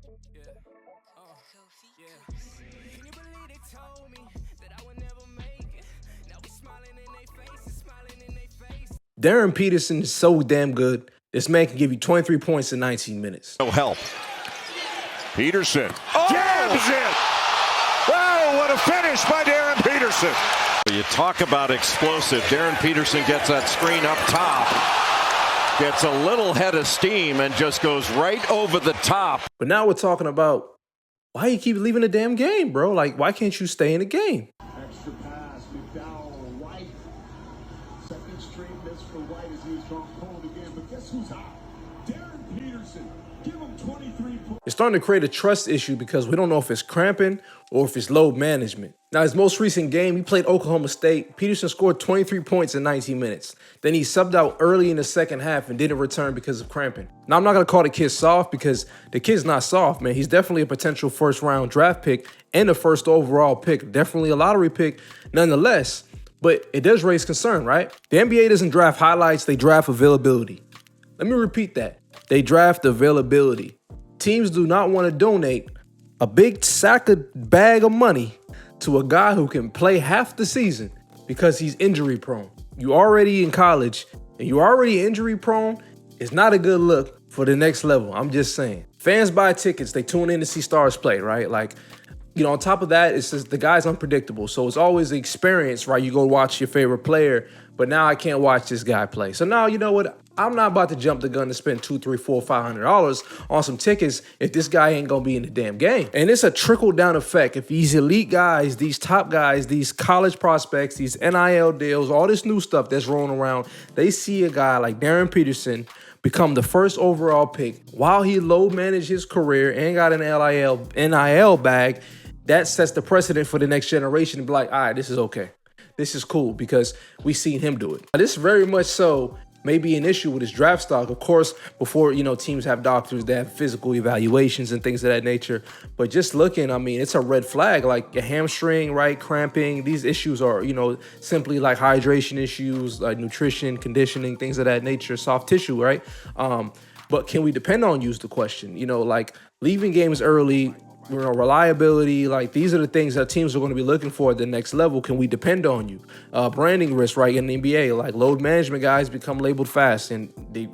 Can you believe they told me that I would never make it? Now we smiling in their faces, smiling in their face. Darryn Peterson is so damn good. This man can give you 23 points in 19 minutes. No help. Peterson jams it. Oh, what a finish by Darryn Peterson. You talk about explosive. Darryn Peterson gets that screen up top, gets a little head of steam, and just goes right over the top. But now we're talking about why you keep leaving the damn game, bro. Like, why can't you stay in the game? Extra pass, McDowell, White. Second string miss for White as he was trying to pull it again. But guess who's hot? Darryn Peterson. Give him 23 points. It's starting to create a trust issue because we don't know if it's cramping or if it's load management. Now, his most recent game, he played Oklahoma State. Peterson scored 23 points in 19 minutes. Then he subbed out early in the second half and didn't return because of cramping. Now, I'm not going to call the kid soft because the kid's not soft, man. He's definitely a potential first-round draft pick and a first overall pick. Definitely a lottery pick nonetheless. But it does raise concern, right? The NBA doesn't draft highlights. They draft availability. Let me repeat that. They draft availability. Teams do not want to donate a big bag of money to a guy who can play half the season because he's injury prone. You already in college and you're already injury prone. It's not a good look for the next level. I'm just saying. Fans buy tickets. They tune in to see stars play, right? Like, you know, on top of that, it's just the guy's unpredictable. So it's always the experience, right? You go watch your favorite player, but now I can't watch this guy play. So now, you know what? I'm not about to jump the gun to spend $200, $300, $400, $500 on some tickets if this guy ain't gonna be in the damn game. And it's a trickle-down effect. If these elite guys, these top guys, these college prospects, these NIL deals, all this new stuff that's rolling around, they see a guy like Darryn Peterson become the first overall pick while he low managed his career and got an NIL bag, that sets the precedent for the next generation to be like, all right, this is okay. This is cool because we seen him do it. This very much so may be an issue with his draft stock. Of course, before, you know, teams have doctors that have physical evaluations and things of that nature. But just looking, I mean, it's a red flag, like a hamstring, right? Cramping. These issues are, you know, simply like hydration issues, like nutrition, conditioning, things of that nature, soft tissue, right? But can we depend on you is the question. You know, like leaving games early, you know, reliability, like these are the things that teams are going to be looking for at the next level. Can we depend on you? Branding risk, right, in the NBA, like load management guys become labeled fast, and they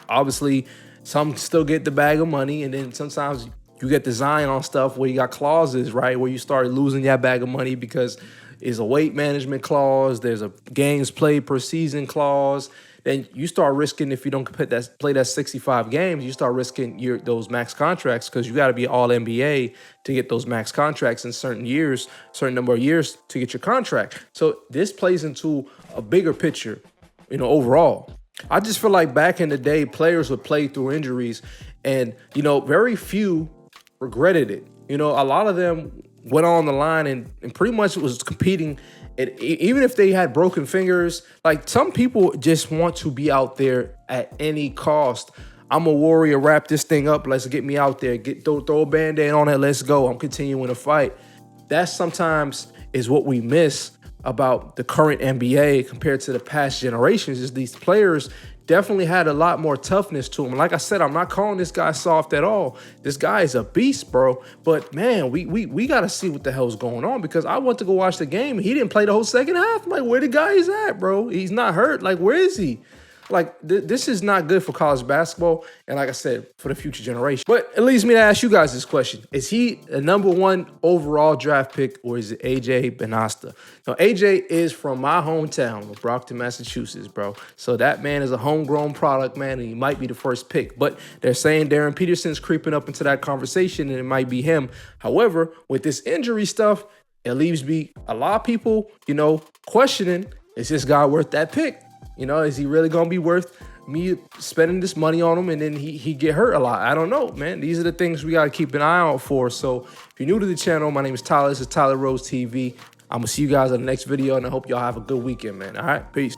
obviously some still get the bag of money, and then sometimes you get design on stuff where you got clauses, right, where you start losing that bag of money because it's a weight management clause, there's a games played per season clause. Then you start risking, if you don't play that 65 games, you start risking those max contracts because you got to be all NBA to get those max contracts in certain years, certain number of years to get your contract. So this plays into a bigger picture, you know, overall. I just feel like back in the day, players would play through injuries and, you know, very few regretted it. You know, a lot of them went on the line and pretty much was competing. Even if they had broken fingers, like some people just want to be out there at any cost. I'm a warrior, wrap this thing up, let's get me out there, throw a Band-Aid on it, let's go, I'm continuing to fight. That sometimes is what we miss about the current NBA compared to the past generations, is these players definitely had a lot more toughness to him. Like I said, I'm not calling this guy soft at all. This guy is a beast, bro. But man, we got to see what the hell's going on because I went to go watch the game and he didn't play the whole second half. I'm like, where the guy is at, bro? He's not hurt. Like, where is he? Like, this is not good for college basketball. And like I said, for the future generation. But it leads me to ask you guys this question. Is he a #1 overall draft pick or is it AJ Benasta? Now, AJ is from my hometown of Brockton, Massachusetts, bro. So that man is a homegrown product, man, and he might be the first pick. But they're saying Darryn Peterson's creeping up into that conversation and it might be him. However, with this injury stuff, it leaves me a lot of people, you know, questioning, is this guy worth that pick? You know, is he really going to be worth me spending this money on him and then he get hurt a lot? I don't know, man. These are the things we got to keep an eye out for. So if you're new to the channel, my name is Tyler. This is Tyler Rose TV. I'm going to see you guys in the next video, and I hope y'all have a good weekend, man. All right, peace.